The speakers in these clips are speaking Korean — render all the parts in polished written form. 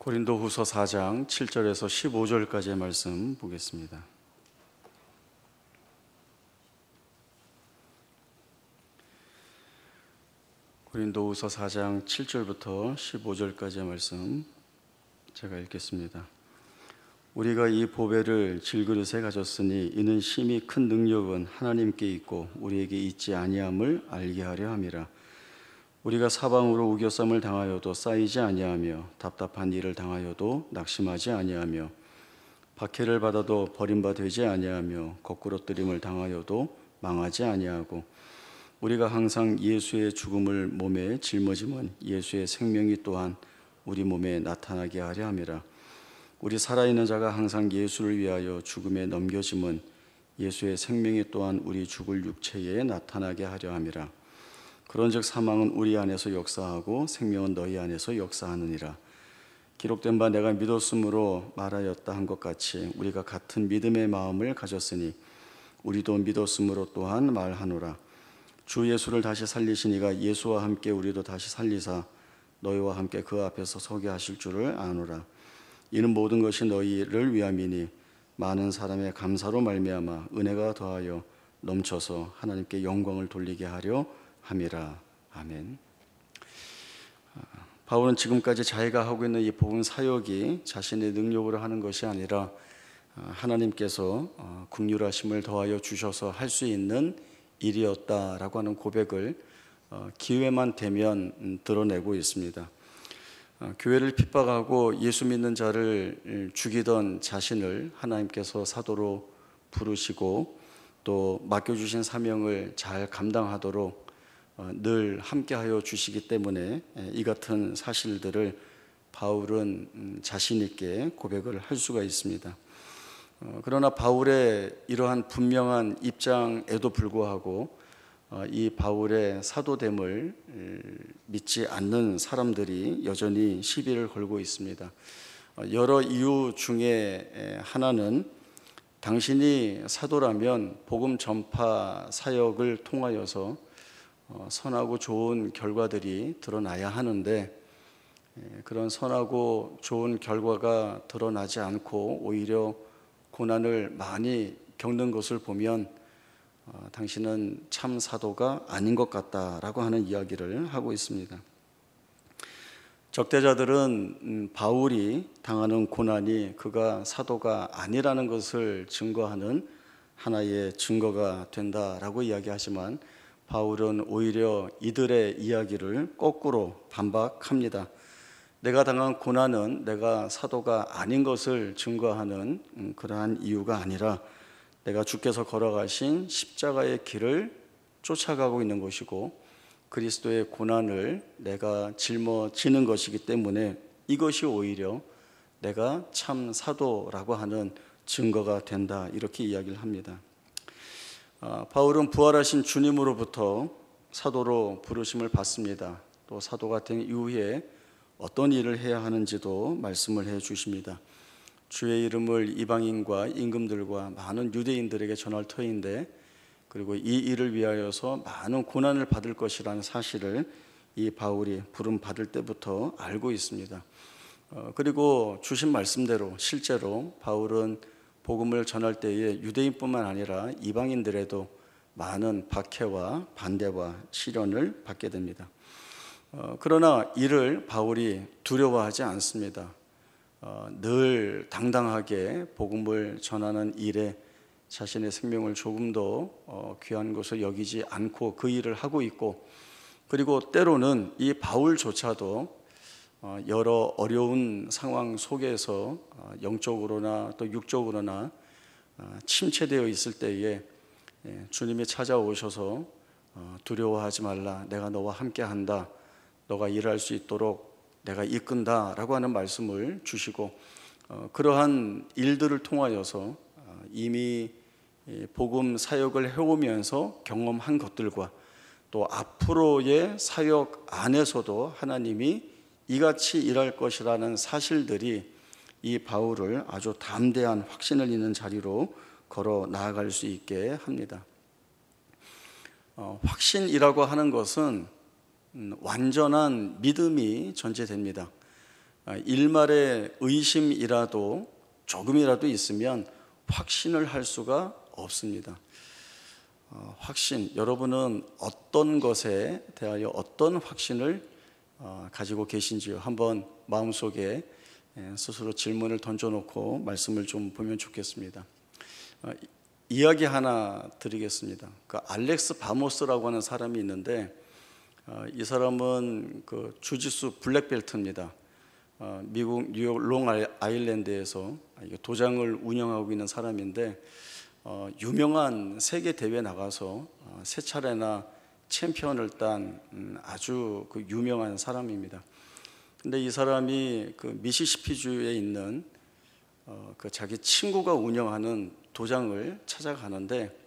고린도후서 4장 7절에서 15절까지의 말씀 보겠습니다. 고린도후서 4장 7절부터 15절까지의 말씀 제가 읽겠습니다. 우리가 이 보배를 질그릇에 가졌으니 이는 심히 큰 능력은 하나님께 있고 우리에게 있지 아니함을 알게 하려 함이라. 우리가 사방으로 우겨쌈을 당하여도 쌓이지 아니하며 답답한 일을 당하여도 낙심하지 아니하며 박해를 받아도 버림받지 아니하며 거꾸러뜨림을 당하여도 망하지 아니하고 우리가 항상 예수의 죽음을 몸에 짊어짐은 예수의 생명이 또한 우리 몸에 나타나게 하려 함이라. 우리 살아있는 자가 항상 예수를 위하여 죽음에 넘겨짐은 예수의 생명이 또한 우리 죽을 육체에 나타나게 하려 함이라. 그런즉 사망은 우리 안에서 역사하고 생명은 너희 안에서 역사하느니라. 기록된 바 내가 믿었으므로 말하였다 한 것 같이 우리가 같은 믿음의 마음을 가졌으니 우리도 믿었으므로 또한 말하노라. 주 예수를 다시 살리시니가 예수와 함께 우리도 다시 살리사 너희와 함께 그 앞에서 서게 하실 줄을 아노라. 이는 모든 것이 너희를 위함이니 많은 사람의 감사로 말미암아 은혜가 더하여 넘쳐서 하나님께 영광을 돌리게 하려 함이라. 아멘. 바울은 지금까지 자기가 하고 있는 이 복음 사역이 자신의 능력으로 하는 것이 아니라 하나님께서 긍휼하심을 더하여 주셔서 할 수 있는 일이었다라고 하는 고백을 기회만 되면 드러내고 있습니다. 교회를 핍박하고 예수 믿는 자를 죽이던 자신을 하나님께서 사도로 부르시고 또 맡겨주신 사명을 잘 감당하도록 늘 함께하여 주시기 때문에 이 같은 사실들을 바울은 자신 있게 고백을 할 수가 있습니다. 그러나 바울의 이러한 분명한 입장에도 불구하고 이 바울의 사도됨을 믿지 않는 사람들이 여전히 시비를 걸고 있습니다. 여러 이유 중에 하나는 당신이 사도라면 복음 전파 사역을 통하여서 선하고 좋은 결과들이 드러나야 하는데 그런 선하고 좋은 결과가 드러나지 않고 오히려 고난을 많이 겪는 것을 보면 당신은 참 사도가 아닌 것 같다라고 하는 이야기를 하고 있습니다. 적대자들은 바울이 당하는 고난이 그가 사도가 아니라는 것을 증거하는 하나의 증거가 된다라고 이야기하지만 바울은 오히려 이들의 이야기를 거꾸로 반박합니다. 내가 당한 고난은 내가 사도가 아닌 것을 증거하는 그러한 이유가 아니라 내가 주께서 걸어가신 십자가의 길을 쫓아가고 있는 것이고 그리스도의 고난을 내가 짊어지는 것이기 때문에 이것이 오히려 내가 참 사도라고 하는 증거가 된다, 이렇게 이야기를 합니다. 바울은 부활하신 주님으로부터 사도로 부르심을 받습니다. 또 사도가 된 이후에 어떤 일을 해야 하는지도 말씀을 해 주십니다. 주의 이름을 이방인과 임금들과 많은 유대인들에게 전할 터인데 그리고 이 일을 위하여서 많은 고난을 받을 것이라는 사실을 이 바울이 부름 받을 때부터 알고 있습니다. 그리고 주신 말씀대로 실제로 바울은 복음을 전할 때에 유대인뿐만 아니라 이방인들에도 많은 박해와 반대와 시련을 받게 됩니다. 그러나 이를 바울이 두려워하지 않습니다. 늘 당당하게 복음을 전하는 일에 자신의 생명을 조금도 귀한 것을 여기지 않고 그 일을 하고 있고 그리고 때로는 이 바울조차도 여러 어려운 상황 속에서 영적으로나 또 육적으로나 침체되어 있을 때에 주님이 찾아오셔서 두려워하지 말라, 내가 너와 함께한다, 너가 일할 수 있도록 내가 이끈다 라고 하는 말씀을 주시고 그러한 일들을 통하여서 이미 복음 사역을 해오면서 경험한 것들과 또 앞으로의 사역 안에서도 하나님이 이같이 일할 것이라는 사실들이 이 바울을 아주 담대한 확신을 있는 자리로 걸어 나아갈 수 있게 합니다. 확신이라고 하는 것은 완전한 믿음이 전제됩니다. 일말의 의심이라도 조금이라도 있으면 확신을 할 수가 없습니다. 확신, 여러분은 어떤 것에 대하여 어떤 확신을 가지고 계신지요? 한번 마음속에 스스로 질문을 던져놓고 말씀을 좀 보면 좋겠습니다. 이야기 하나 드리겠습니다. 그 알렉스 바모스라고 하는 사람이 있는데 이 사람은 그 주짓수 블랙벨트입니다. 미국 뉴욕 롱아일랜드에서 도장을 운영하고 있는 사람인데 유명한 세계 대회 나가서 세 차례나 챔피언을 딴 아주 그 유명한 사람입니다. 근데 이 사람이 그 미시시피주에 있는 그 자기 친구가 운영하는 도장을 찾아가는데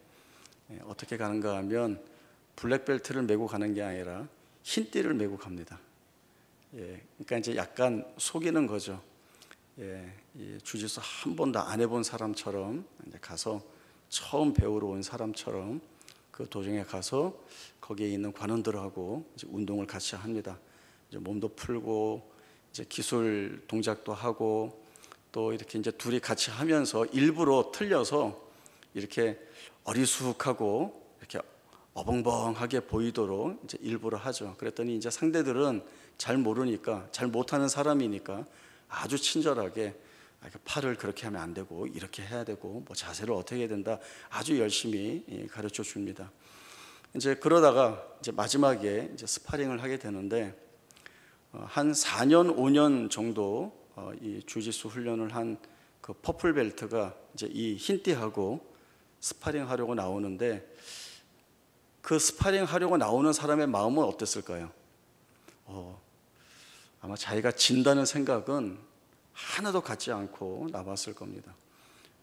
어떻게 가는가 하면 블랙벨트를 메고 가는 게 아니라 흰띠를 메고 갑니다. 그러니까 이제 약간 속이는 거죠. 이 주짓수 한 번도 안 해본 사람처럼 이제 가서 처음 배우러 온 사람처럼 그 도장에 가서 거기에 있는 관원들하고 이제 운동을 같이 합니다. 이제 몸도 풀고 이제 기술 동작도 하고 또 이렇게 이제 둘이 같이 하면서 일부러 틀려서 이렇게 어리숙하고 이렇게 어벙벙하게 보이도록 이제 일부러 하죠. 그랬더니 이제 상대들은 잘 모르니까, 잘 못하는 사람이니까 아주 친절하게 팔을 그렇게 하면 안 되고 이렇게 해야 되고 뭐 자세를 어떻게 해야 된다 아주 열심히 가르쳐 줍니다. 이제 그러다가 이제 마지막에 이제 스파링을 하게 되는데 한 4년 5년 정도 이 주짓수 훈련을 한 그 퍼플 벨트가 이제 이 흰띠하고 스파링 하려고 나오는데 그 스파링 하려고 나오는 사람의 마음은 어땠을까요? 아마 자기가 진다는 생각은 하나도 갖지 않고 나왔을 겁니다.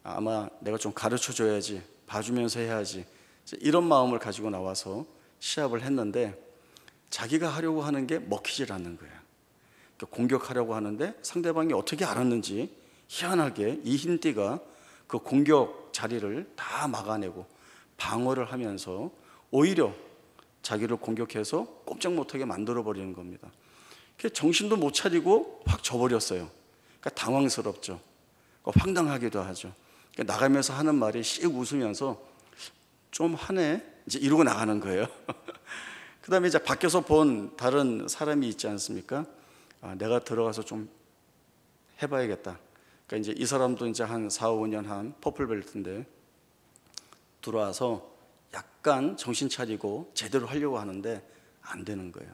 아마 내가 좀 가르쳐 줘야지, 봐주면서 해야지, 이런 마음을 가지고 나와서 시합을 했는데 자기가 하려고 하는 게 먹히질 않는 거예요. 공격하려고 하는데 상대방이 어떻게 알았는지 희한하게 이 흰띠가 그 공격 자리를 다 막아내고 방어를 하면서 오히려 자기를 공격해서 꼼짝 못하게 만들어버리는 겁니다. 정신도 못 차리고 확 져버렸어요. 그러니까 당황스럽죠. 황당하기도 하죠. 그러니까 나가면서 하는 말이 씩 웃으면서 좀 하네 이제 이러고 나가는 거예요. 그 다음에 이제 밖에서 본 다른 사람이 있지 않습니까? 내가 들어가서 좀 해봐야겠다. 그러니까 이제 이 사람도 이제 한 4, 5년 한 퍼플 벨트인데 들어와서 약간 정신 차리고 제대로 하려고 하는데 안 되는 거예요.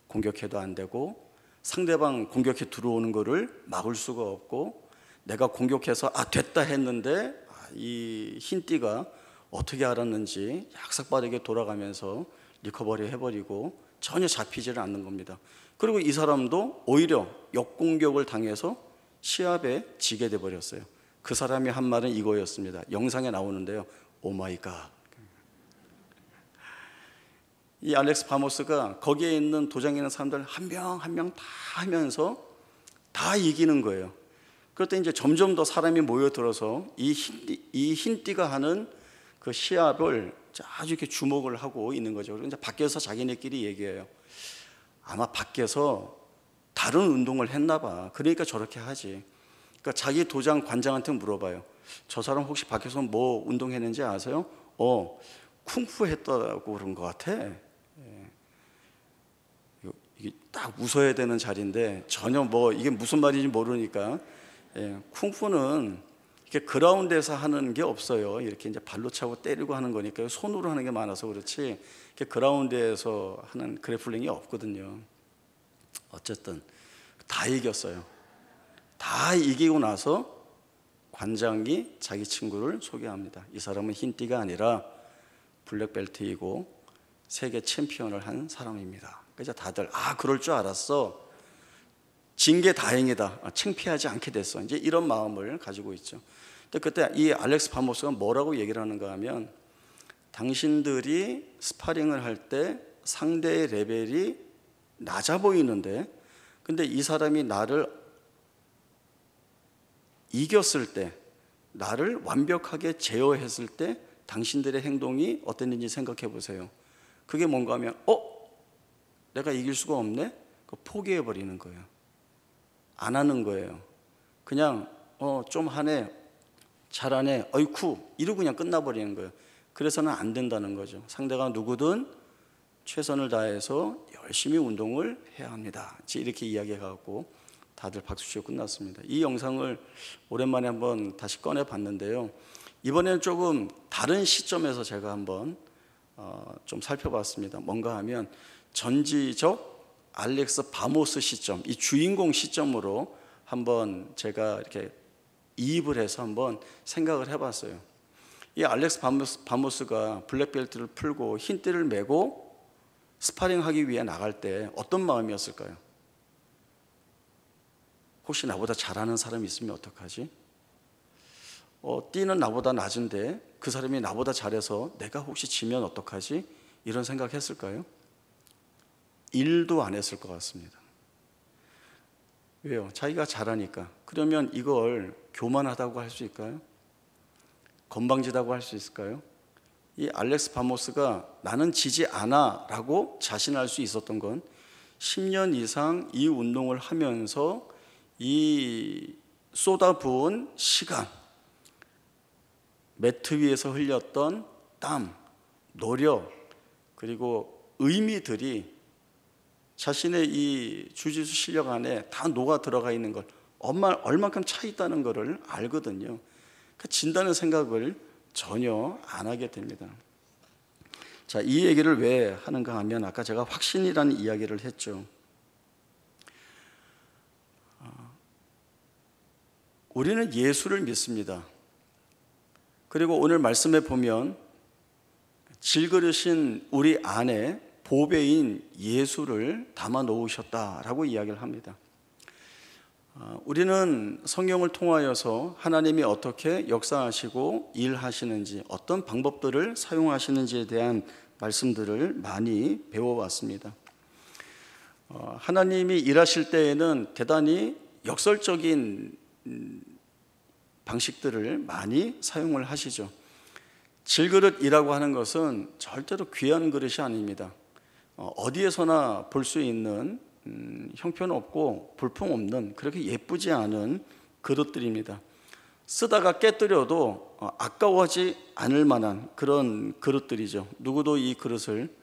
공격해도 안 되고 상대방 공격해 들어오는 거를 막을 수가 없고 내가 공격해서 됐다 했는데 이 흰띠가 어떻게 알았는지 약삭빠르게 돌아가면서 리커버리 해버리고 전혀 잡히지를 않는 겁니다. 그리고 이 사람도 오히려 역공격을 당해서 시합에 지게 돼버렸어요. 그 사람이 한 말은 이거였습니다. 영상에 나오는데요. 오 마이 갓. 이 알렉스 바모스가 거기에 있는 도장에 있는 사람들 한 명 한 명 다 하면서 다 이기는 거예요. 그럴 이제 점점 더 사람이 모여들어서 이 흰띠가 하는 그 시합을 아주 이렇게 주목을 하고 있는 거죠. 그래서 이제 밖에서 자기네끼리 얘기해요. 아마 밖에서 다른 운동을 했나 봐. 그러니까 저렇게 하지. 그러니까 자기 도장 관장한테 물어봐요. 저 사람 혹시 밖에서 뭐 운동했는지 아세요? 쿵푸 했다고 그런 것 같아. 이게 딱 웃어야 되는 자리인데 전혀 뭐 이게 무슨 말인지 모르니까 쿵푸는 이렇게 그라운드에서 하는 게 없어요. 이렇게 이제 발로 차고 때리고 하는 거니까 손으로 하는 게 많아서 그렇지 이렇게 그라운드에서 하는 그래플링이 없거든요. 어쨌든 다 이겼어요. 다 이기고 나서 관장이 자기 친구를 소개합니다. 이 사람은 흰띠가 아니라 블랙벨트이고 세계 챔피언을 한 사람입니다. 그래서 다들 그럴 줄 알았어. 진 게 다행이다. 창피하지 않게 됐어. 이제 이런 마음을 가지고 있죠. 근데 그때 이 알렉스 바모스가 뭐라고 얘기를 하는가 하면 당신들이 스파링을 할 때 상대의 레벨이 낮아 보이는데 근데 이 사람이 나를 이겼을 때 나를 완벽하게 제어했을 때 당신들의 행동이 어땠는지 생각해 보세요. 그게 뭔가 하면 내가 이길 수가 없네? 포기해 버리는 거예요. 안 하는 거예요. 그냥 좀 하네, 잘하네, 어이쿠 이러고 그냥 끝나버리는 거예요. 그래서는 안 된다는 거죠. 상대가 누구든 최선을 다해서 열심히 운동을 해야 합니다. 이렇게 이야기해갖고 다들 박수치고 끝났습니다. 이 영상을 오랜만에 한번 다시 꺼내 봤는데요, 이번에는 조금 다른 시점에서 제가 한번 좀 살펴봤습니다. 뭔가 하면 전지적 알렉스 바모스 시점, 이 주인공 시점으로 한번 제가 이렇게 이입을 해서 한번 생각을 해봤어요. 이 알렉스 바모스가 블랙벨트를 풀고 흰띠를 메고 스파링하기 위해 나갈 때 어떤 마음이었을까요? 혹시 나보다 잘하는 사람이 있으면 어떡하지? 띠는 나보다 낮은데 그 사람이 나보다 잘해서 내가 혹시 지면 어떡하지? 이런 생각했을까요? 일도 안 했을 것 같습니다. 왜요? 자기가 잘하니까. 그러면 이걸 교만하다고 할 수 있을까요? 건방지다고 할 수 있을까요? 이 알렉스 바모스가 나는 지지 않아 라고 자신할 수 있었던 건 10년 이상 이 운동을 하면서 이 쏟아부은 시간, 매트 위에서 흘렸던 땀, 노력, 그리고 의미들이 자신의 이 주짓수 실력 안에 다 녹아 들어가 있는 걸 얼만큼 차 있다는 것을 알거든요. 그 진다는 생각을 전혀 안 하게 됩니다. 자, 이 얘기를 왜 하는가 하면 아까 제가 확신이라는 이야기를 했죠. 우리는 예수를 믿습니다. 그리고 오늘 말씀에 보면 질그릇인 우리 안에 보배인 예수를 담아 놓으셨다라고 이야기를 합니다. 우리는 성경을 통하여서 하나님이 어떻게 역사하시고 일하시는지, 어떤 방법들을 사용하시는지에 대한 말씀들을 많이 배워왔습니다. 하나님이 일하실 때에는 대단히 역설적인 방식들을 많이 사용을 하시죠. 질그릇이라고 하는 것은 절대로 귀한 그릇이 아닙니다. 어디에서나 볼 수 있는 형편없고 볼품없는 그렇게 예쁘지 않은 그릇들입니다. 쓰다가 깨뜨려도 아까워하지 않을 만한 그런 그릇들이죠. 누구도 이 그릇을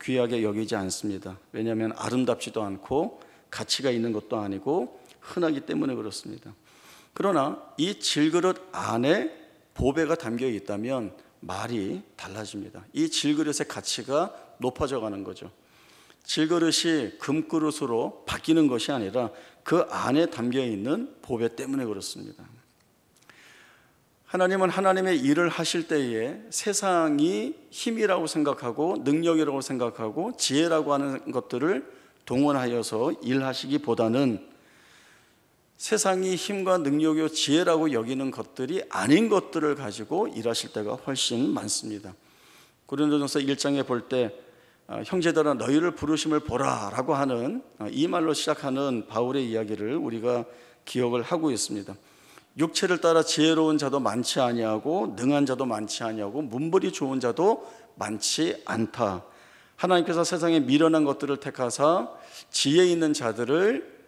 귀하게 여기지 않습니다. 왜냐하면 아름답지도 않고 가치가 있는 것도 아니고 흔하기 때문에 그렇습니다. 그러나 이 질그릇 안에 보배가 담겨 있다면 말이 달라집니다. 이 질그릇의 가치가 높아져 가는 거죠. 질그릇이 금그릇으로 바뀌는 것이 아니라 그 안에 담겨 있는 보배 때문에 그렇습니다. 하나님은 하나님의 일을 하실 때에 세상이 힘이라고 생각하고 능력이라고 생각하고 지혜라고 하는 것들을 동원하여서 일하시기보다는 세상이 힘과 능력이요 지혜라고 여기는 것들이 아닌 것들을 가지고 일하실 때가 훨씬 많습니다. 고린도전서 1장에 볼 때 형제들아 너희를 부르심을 보라라고 하는 이 말로 시작하는 바울의 이야기를 우리가 기억을 하고 있습니다. 육체를 따라 지혜로운 자도 많지 아니하고 능한 자도 많지 아니하고 문벌이 좋은 자도 많지 않다. 하나님께서 세상에 미련한 것들을 택하사 지혜 있는 자들을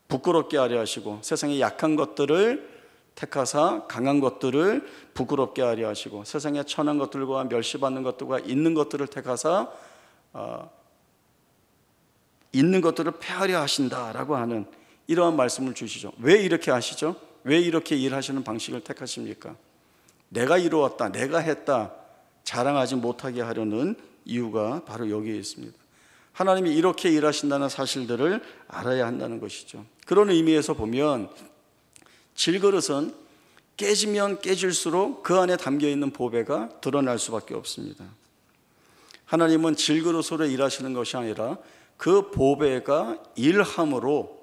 부끄럽게 하려 하시고 세상에 약한 것들을 택하사 강한 것들을 부끄럽게 하려 하시고 세상에 천한 것들과 멸시받는 것들과 있는 것들을 택하사 있는 것들을 폐하려 하신다라고 하는 이러한 말씀을 주시죠. 왜 이렇게 하시죠? 왜 이렇게 일하시는 방식을 택하십니까? 내가 이루었다, 내가 했다 자랑하지 못하게 하려는 이유가 바로 여기에 있습니다. 하나님이 이렇게 일하신다는 사실들을 알아야 한다는 것이죠. 그런 의미에서 보면 질그릇은 깨지면 깨질수록 그 안에 담겨있는 보배가 드러날 수밖에 없습니다. 하나님은 질그릇으로 일하시는 것이 아니라 그 보배가 일함으로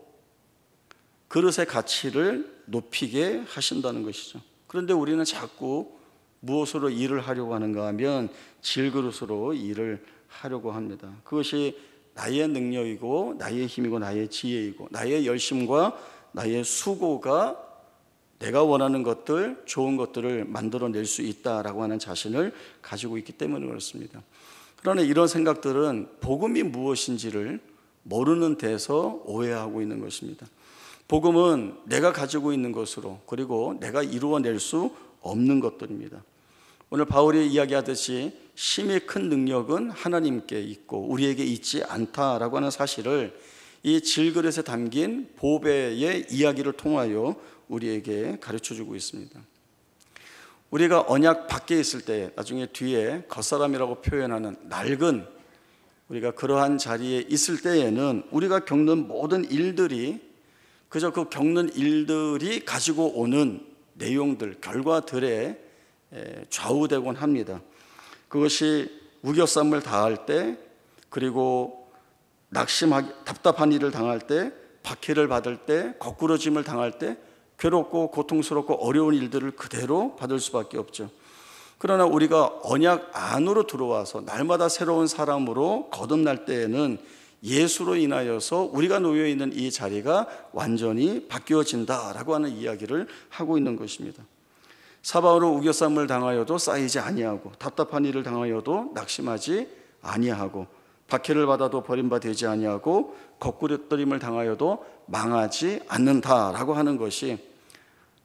그릇의 가치를 높이게 하신다는 것이죠. 그런데 우리는 자꾸 무엇으로 일을 하려고 하는가 하면 질그릇으로 일을 하려고 합니다. 그것이 나의 능력이고 나의 힘이고 나의 지혜이고 나의 열심과 나의 수고가 내가 원하는 것들, 좋은 것들을 만들어낼 수 있다라고 하는 자신을 가지고 있기 때문에 그렇습니다. 그러나 이런 생각들은 복음이 무엇인지를 모르는 데서 오해하고 있는 것입니다. 복음은 내가 가지고 있는 것으로, 그리고 내가 이루어낼 수 없는 것들입니다. 오늘 바울이 이야기하듯이 심히 큰 능력은 하나님께 있고 우리에게 있지 않다라고 하는 사실을 이 질그릇에 담긴 보배의 이야기를 통하여 우리에게 가르쳐주고 있습니다. 우리가 언약 밖에 있을 때, 나중에 뒤에 겉사람이라고 표현하는 낡은, 우리가 그러한 자리에 있을 때에는 우리가 겪는 모든 일들이 그저 그 겪는 일들이 가지고 오는 내용들, 결과들에 좌우되곤 합니다. 그것이 우겨쌈을 당할 때, 그리고 답답한 일을 당할 때, 박해를 받을 때, 거꾸러짐을 당할 때, 괴롭고 고통스럽고 어려운 일들을 그대로 받을 수밖에 없죠. 그러나 우리가 언약 안으로 들어와서 날마다 새로운 사람으로 거듭날 때에는 예수로 인하여서 우리가 놓여 있는 이 자리가 완전히 바뀌어진다라고 하는 이야기를 하고 있는 것입니다. 사바울은 우겨쌈을 당하여도 쌓이지 아니하고, 답답한 일을 당하여도 낙심하지 아니하고, 박해를 받아도 버림받지 아니하고, 거꾸러뜨림을 당하여도 망하지 않는다라고 하는 것이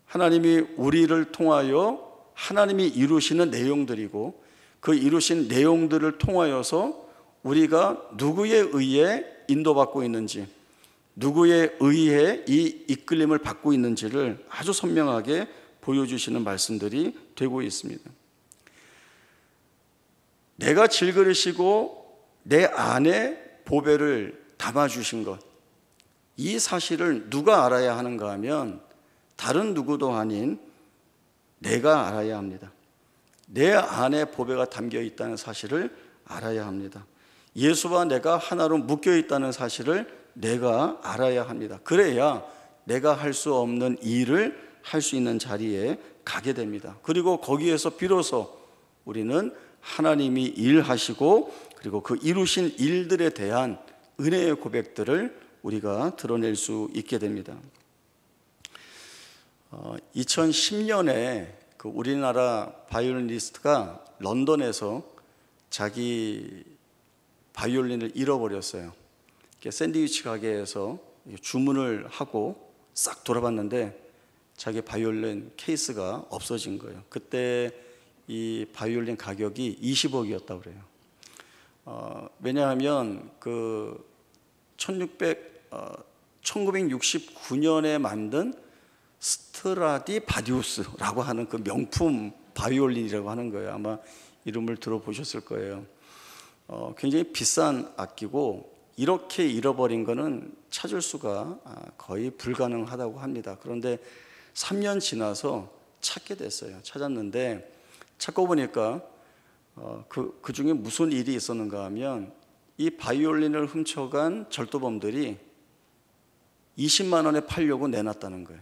하나님이 우리를 통하여 하나님이 이루시는 내용들이고, 그 이루신 내용들을 통하여서 우리가 누구에 의해 인도받고 있는지, 누구에 의해 이 이끌림을 받고 있는지를 아주 선명하게 보여주시는 말씀들이 되고 있습니다. 내가 질그릇이고 내 안에 보배를 담아주신 것, 이 사실을 누가 알아야 하는가 하면 다른 누구도 아닌 내가 알아야 합니다. 내 안에 보배가 담겨 있다는 사실을 알아야 합니다. 예수와 내가 하나로 묶여 있다는 사실을 내가 알아야 합니다. 그래야 내가 할 수 없는 일을 할 수 있는 자리에 가게 됩니다. 그리고 거기에서 비로소 우리는 하나님이 일하시고, 그리고 그 이루신 일들에 대한 은혜의 고백들을 우리가 드러낼 수 있게 됩니다. 2010년에 그 우리나라 바이올리니스트가 런던에서 자기 바이올린을 잃어버렸어요. 샌드위치 가게에서 주문을 하고 싹 돌아봤는데 자기 바이올린 케이스가 없어진 거예요. 그때 이 바이올린 가격이 20억이었다고 그래요. 왜냐하면 그 1969년에 만든 스트라디바리우스라고 하는 그 명품 바이올린이라고 하는 거예요. 아마 이름을 들어보셨을 거예요. 굉장히 비싼 악기고, 이렇게 잃어버린 거는 찾을 수가 거의 불가능하다고 합니다. 그런데 3년 지나서 찾게 됐어요. 찾았는데 찾고 보니까 그 중에 무슨 일이 있었는가 하면 이 바이올린을 훔쳐간 절도범들이 20만 원에 팔려고 내놨다는 거예요.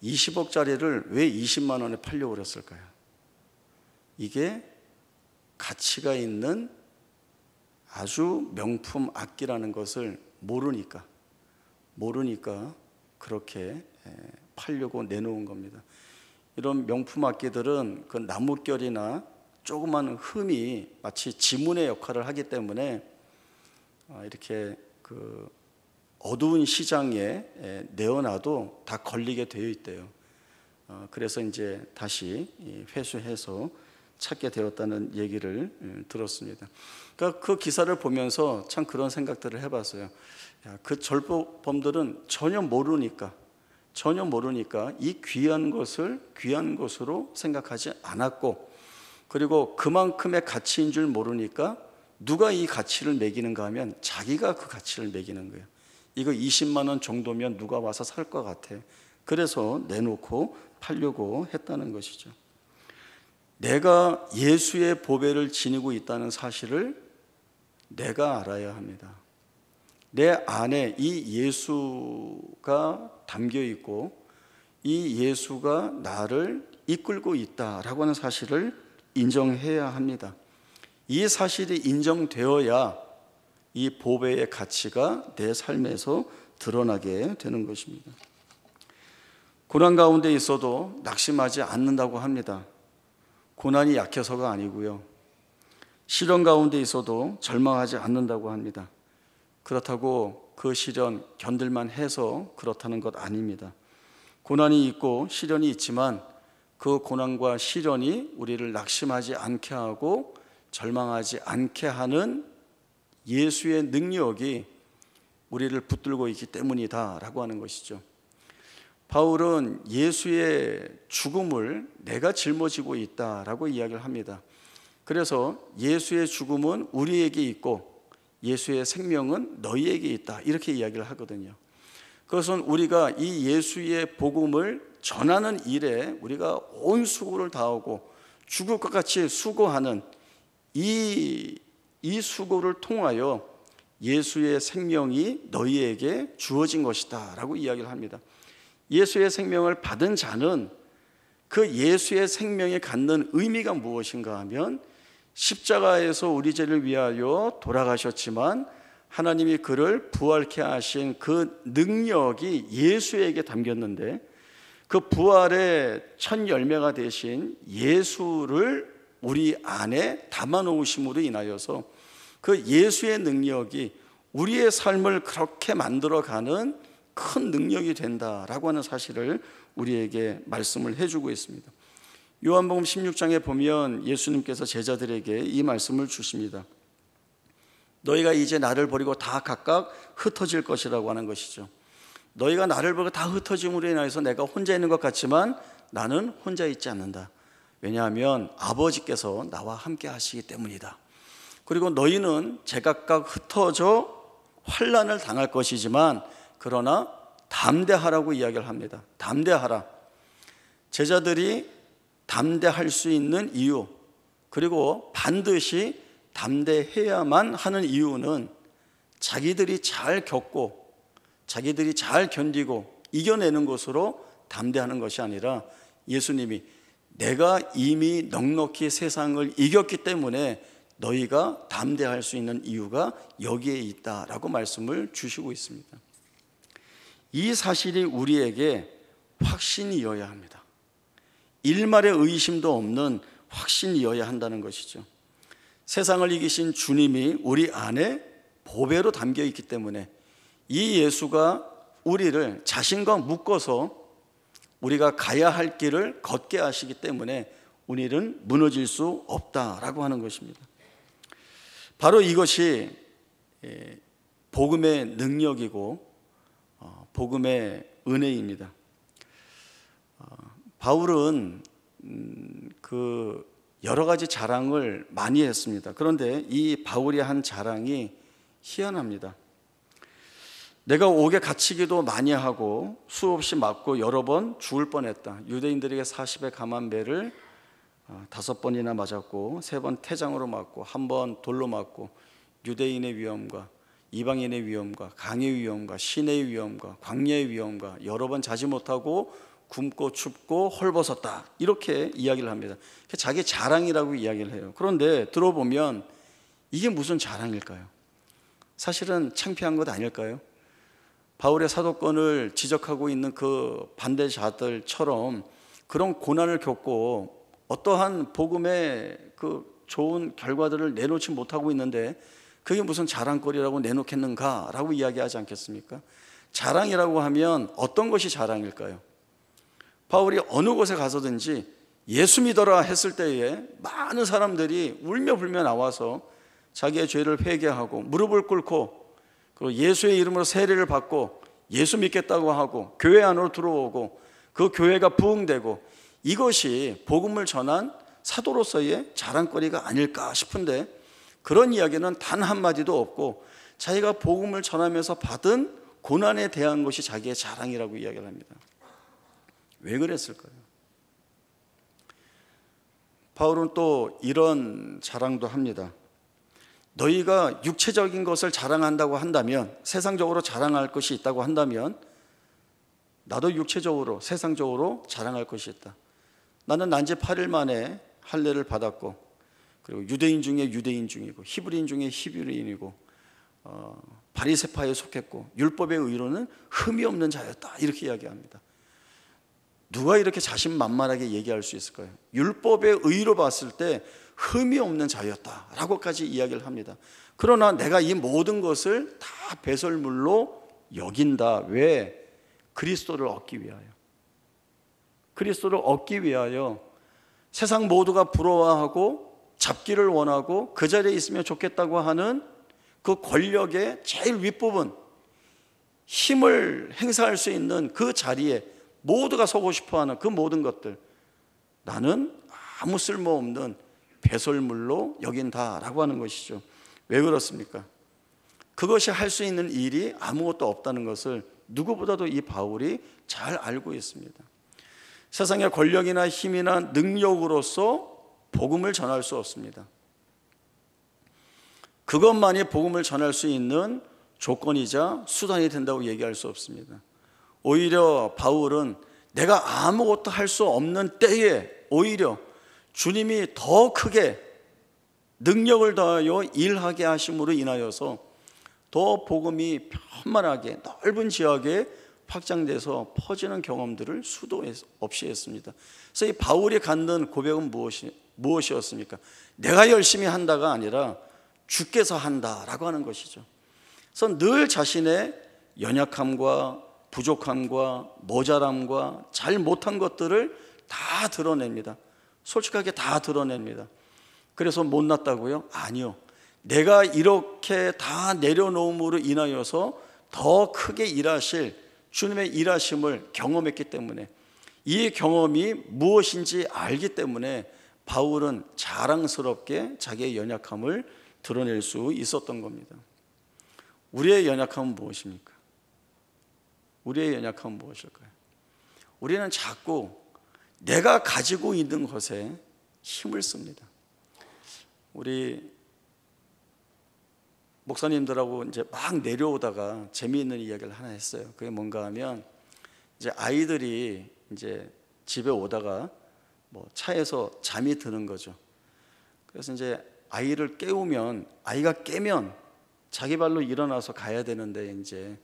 20억짜리를 왜 20만 원에 팔려고 그랬을까요? 이게 가치가 있는 아주 명품 악기라는 것을 모르니까 그렇게 팔려고 내놓은 겁니다. 이런 명품 악기들은 그 나뭇결이나 조그만 흠이 마치 지문의 역할을 하기 때문에 이렇게 그 어두운 시장에 내어놔도 다 걸리게 되어 있대요. 그래서 이제 다시 회수해서 찾게 되었다는 얘기를 들었습니다. 그러니까 그 기사를 보면서 참 그런 생각들을 해봤어요. 그 절도범들은 전혀 모르니까 이 귀한 것을 귀한 것으로 생각하지 않았고, 그리고 그만큼의 가치인 줄 모르니까 누가 이 가치를 매기는가 하면 자기가 그 가치를 매기는 거예요. 이거 20만 원 정도면 누가 와서 살 것 같아. 그래서 내놓고 팔려고 했다는 것이죠. 내가 예수의 보배를 지니고 있다는 사실을 내가 알아야 합니다. 내 안에 이 예수가 담겨 있고, 이 예수가 나를 이끌고 있다라고 하는 사실을 인정해야 합니다. 이 사실이 인정되어야 이 보배의 가치가 내 삶에서 드러나게 되는 것입니다. 고난 가운데 있어도 낙심하지 않는다고 합니다. 고난이 약해서가 아니고요. 시련 가운데 있어도 절망하지 않는다고 합니다. 그렇다고 그 시련 견딜만 해서 그렇다는 것 아닙니다. 고난이 있고 시련이 있지만 그 고난과 시련이 우리를 낙심하지 않게 하고 절망하지 않게 하는 예수의 능력이 우리를 붙들고 있기 때문이다라고 하는 것이죠. 바울은 예수의 죽음을 내가 짊어지고 있다라고 이야기를 합니다. 그래서 예수의 죽음은 우리에게 있고 예수의 생명은 너희에게 있다, 이렇게 이야기를 하거든요. 그것은 우리가 이 예수의 복음을 전하는 일에 우리가 온 수고를 다하고 죽을 것 같이 수고하는 이 수고를 통하여 예수의 생명이 너희에게 주어진 것이다 라고 이야기를 합니다. 예수의 생명을 받은 자는 그 예수의 생명이 갖는 의미가 무엇인가 하면, 십자가에서 우리 죄를 위하여 돌아가셨지만 하나님이 그를 부활케 하신 그 능력이 예수에게 담겼는데, 그 부활의 첫 열매가 되신 예수를 우리 안에 담아 놓으심으로 인하여서 그 예수의 능력이 우리의 삶을 그렇게 만들어가는 큰 능력이 된다라고 하는 사실을 우리에게 말씀을 해주고 있습니다. 요한복음 16장에 보면 예수님께서 제자들에게 이 말씀을 주십니다. 너희가 이제 나를 버리고 다 각각 흩어질 것이라고 하는 것이죠. 너희가 나를 버리고 다 흩어짐으로 인해서 내가 혼자 있는 것 같지만 나는 혼자 있지 않는다. 왜냐하면 아버지께서 나와 함께 하시기 때문이다. 그리고 너희는 제각각 흩어져 환난을 당할 것이지만 그러나 담대하라고 이야기를 합니다. 담대하라. 제자들이 담대할 수 있는 이유, 그리고 반드시 담대해야만 하는 이유는 자기들이 잘 겪고 자기들이 잘 견디고 이겨내는 것으로 담대하는 것이 아니라, 예수님이 내가 이미 넉넉히 세상을 이겼기 때문에 너희가 담대할 수 있는 이유가 여기에 있다라고 말씀을 주시고 있습니다. 이 사실이 우리에게 확신이어야 합니다. 일말의 의심도 없는 확신이어야 한다는 것이죠. 세상을 이기신 주님이 우리 안에 보배로 담겨 있기 때문에 이 예수가 우리를 자신과 묶어서 우리가 가야 할 길을 걷게 하시기 때문에 우리는 무너질 수 없다라고 하는 것입니다. 바로 이것이 복음의 능력이고 복음의 은혜입니다. 바울은 그 여러 가지 자랑을 많이 했습니다. 그런데 이 바울이 한 자랑이 희한합니다. 내가 옥에 갇히기도 많이 하고 수없이 맞고 여러 번 죽을 뻔했다. 유대인들에게 40의 감한 배를 5번이나 맞았고 3번 태장으로 맞고 1번 돌로 맞고 유대인의 위험과 이방인의 위험과 강의 위험과 시내의 위험과 광야의 위험과 여러 번 자지 못하고 굶고 춥고 헐벗었다, 이렇게 이야기를 합니다. 자기 자랑이라고 이야기를 해요. 그런데 들어보면 이게 무슨 자랑일까요? 사실은 창피한 것 아닐까요? 바울의 사도권을 지적하고 있는 그 반대자들처럼 그런 고난을 겪고 어떠한 복음의 그 좋은 결과들을 내놓지 못하고 있는데 그게 무슨 자랑거리라고 내놓겠는가라고 이야기하지 않겠습니까? 자랑이라고 하면 어떤 것이 자랑일까요? 바울이 어느 곳에 가서든지 예수 믿어라 했을 때에 많은 사람들이 울며 불며 나와서 자기의 죄를 회개하고 무릎을 꿇고 그리고 예수의 이름으로 세례를 받고 예수 믿겠다고 하고 교회 안으로 들어오고 그 교회가 부흥되고, 이것이 복음을 전한 사도로서의 자랑거리가 아닐까 싶은데 그런 이야기는 단 한마디도 없고 자기가 복음을 전하면서 받은 고난에 대한 것이 자기의 자랑이라고 이야기를 합니다. 왜 그랬을까요? 바울은 또 이런 자랑도 합니다. 너희가 육체적인 것을 자랑한다고 한다면, 세상적으로 자랑할 것이 있다고 한다면 나도 육체적으로 세상적으로 자랑할 것이 있다. 나는 난지 8일 만에 할례를 받았고, 그리고 유대인 중에 유대인 중이고 히브리인 중에 히브리인이고 바리새파에 속했고 율법의 의로는 흠이 없는 자였다, 이렇게 이야기합니다. 누가 이렇게 자신만만하게 얘기할 수 있을까요? 율법의 의로 봤을 때 흠이 없는 자였다라고까지 이야기를 합니다. 그러나 내가 이 모든 것을 다 배설물로 여긴다. 왜? 그리스도를 얻기 위하여. 그리스도를 얻기 위하여 세상 모두가 부러워하고 잡기를 원하고 그 자리에 있으면 좋겠다고 하는 그 권력의 제일 윗부분, 힘을 행사할 수 있는 그 자리에 모두가 서고 싶어하는 그 모든 것들, 나는 아무 쓸모없는 배설물로 여긴다라고 하는 것이죠. 왜 그렇습니까? 그것이 할 수 있는 일이 아무것도 없다는 것을 누구보다도 이 바울이 잘 알고 있습니다. 세상의 권력이나 힘이나 능력으로서 복음을 전할 수 없습니다. 그것만이 복음을 전할 수 있는 조건이자 수단이 된다고 얘기할 수 없습니다. 오히려 바울은 내가 아무것도 할 수 없는 때에 오히려 주님이 더 크게 능력을 더하여 일하게 하심으로 인하여서 더 복음이 편만하게 넓은 지역에 확장돼서 퍼지는 경험들을 수도 없이 했습니다. 그래서 이 바울이 갖는 고백은 무엇이었습니까? 내가 열심히 한다가 아니라 주께서 한다라고 하는 것이죠. 그래서 늘 자신의 연약함과 부족함과 모자람과 잘 못한 것들을 다 드러냅니다. 솔직하게 다 드러냅니다. 그래서 못났다고요? 아니요. 내가 이렇게 다 내려놓음으로 인하여서 더 크게 일하실 주님의 일하심을 경험했기 때문에, 이 경험이 무엇인지 알기 때문에 바울은 자랑스럽게 자기의 연약함을 드러낼 수 있었던 겁니다. 우리의 연약함은 무엇입니까? 우리의 연약함은 무엇일까요? 우리는 자꾸 내가 가지고 있는 것에 힘을 씁니다. 우리 목사님들하고 이제 막 내려오다가 재미있는 이야기를 하나 했어요. 그게 뭔가 하면, 이제 아이들이 이제 집에 오다가 뭐 차에서 잠이 드는 거죠. 그래서 이제 아이를 깨우면, 아이가 깨면 자기 발로 일어나서 가야 되는데, 이제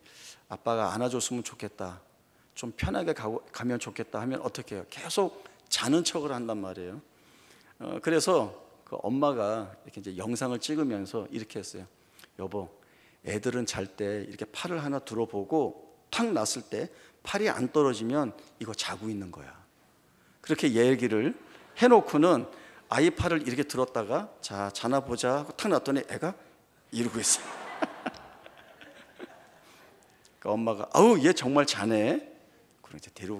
아빠가 안아줬으면 좋겠다, 좀 편하게 가면 좋겠다 하면 어떻게 해요? 계속 자는 척을 한단 말이에요. 그래서 그 엄마가 이렇게 이제 영상을 찍으면서 이렇게 했어요. 여보, 애들은 잘 때 이렇게 팔을 하나 들어보고 탁 놨을 때 팔이 안 떨어지면 이거 자고 있는 거야. 그렇게 얘기를 해놓고는 아이 팔을 이렇게 들었다가 자, 자나 보자 하고 탁 놨더니 애가 이러고 있어요. 그러니까 엄마가 아우 얘 정말 자네. 그럼 이제 데리고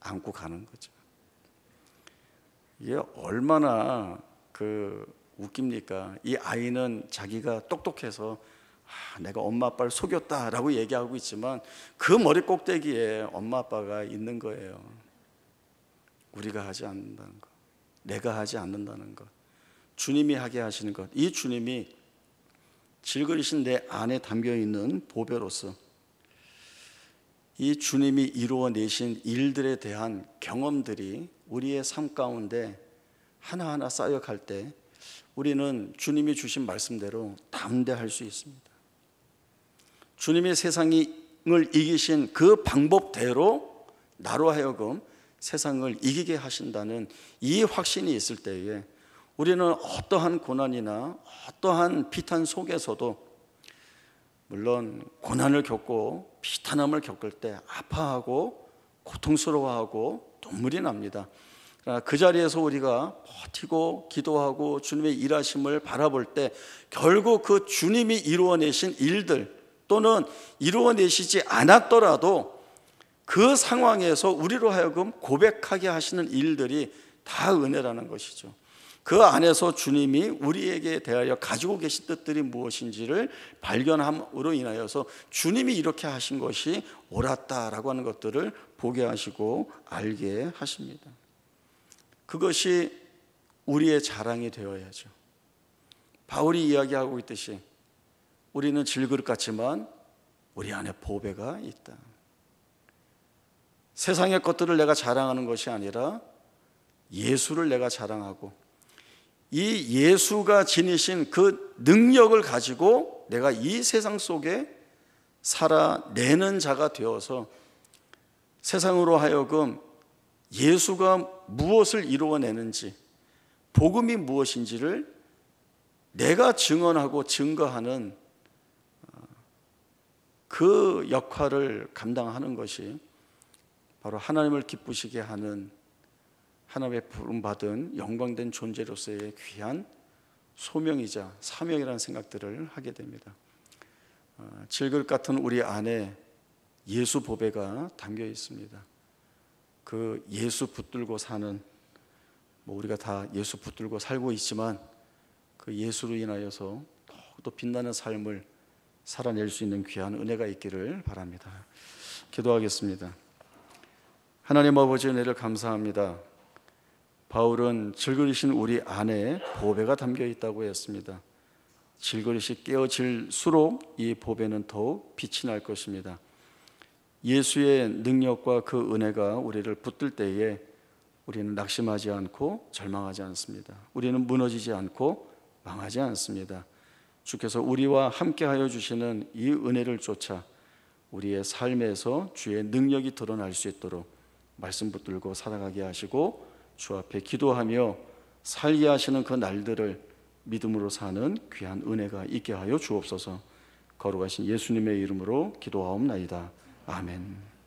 안고 가는 거죠. 이게 얼마나 웃깁니까? 이 아이는 자기가 똑똑해서 내가 엄마 아빠를 속였다라고 얘기하고 있지만 그 머리 꼭대기에 엄마 아빠가 있는 거예요. 우리가 하지 않는다는 것, 내가 하지 않는다는 것, 주님이 하게 하시는 것, 이 주님이 질그리신 내 안에 담겨있는 보배로서 이 주님이 이루어내신 일들에 대한 경험들이 우리의 삶 가운데 하나하나 쌓여갈 때 우리는 주님이 주신 말씀대로 담대할 수 있습니다. 주님이 세상을 이기신 그 방법대로 나로 하여금 세상을 이기게 하신다는 이 확신이 있을 때에 우리는 어떠한 고난이나 어떠한 비탄 속에서도, 물론 고난을 겪고 비탄함을 겪을 때 아파하고 고통스러워하고 눈물이 납니다. 그러나 그 자리에서 우리가 버티고 기도하고 주님의 일하심을 바라볼 때 결국 그 주님이 이루어내신 일들, 또는 이루어내시지 않았더라도 그 상황에서 우리로 하여금 고백하게 하시는 일들이 다 은혜라는 것이죠. 그 안에서 주님이 우리에게 대하여 가지고 계신 뜻들이 무엇인지를 발견함으로 인하여서 주님이 이렇게 하신 것이 옳았다라고 하는 것들을 보게 하시고 알게 하십니다. 그것이 우리의 자랑이 되어야죠. 바울이 이야기하고 있듯이 우리는 질그릇 같지만 우리 안에 보배가 있다. 세상의 것들을 내가 자랑하는 것이 아니라 예수를 내가 자랑하고, 이 예수가 지니신 그 능력을 가지고 내가 이 세상 속에 살아내는 자가 되어서 세상으로 하여금 예수가 무엇을 이루어내는지, 복음이 무엇인지를 내가 증언하고 증거하는 그 역할을 감당하는 것이 바로 하나님을 기쁘시게 하는, 하나님의 부름받은 영광된 존재로서의 귀한 소명이자 사명이라는 생각들을 하게 됩니다. 질그릇 같은 우리 안에 예수 보배가 담겨 있습니다. 그 예수 붙들고 사는, 우리가 다 예수 붙들고 살고 있지만 그 예수로 인하여서 더욱더 빛나는 삶을 살아낼 수 있는 귀한 은혜가 있기를 바랍니다. 기도하겠습니다. 하나님 아버지, 은혜를 감사합니다. 바울은 질그릇인 우리 안에 보배가 담겨 있다고 했습니다. 질그릇이 깨어질수록 이 보배는 더욱 빛이 날 것입니다. 예수의 능력과 그 은혜가 우리를 붙들 때에 우리는 낙심하지 않고 절망하지 않습니다. 우리는 무너지지 않고 망하지 않습니다. 주께서 우리와 함께하여 주시는 이 은혜를 쫓아 우리의 삶에서 주의 능력이 드러날 수 있도록 말씀 붙들고 살아가게 하시고 주 앞에 기도하며 살게 하시는 그 날들을 믿음으로 사는 귀한 은혜가 있게 하여 주옵소서. 거룩하신 예수님의 이름으로 기도하옵나이다. 아멘.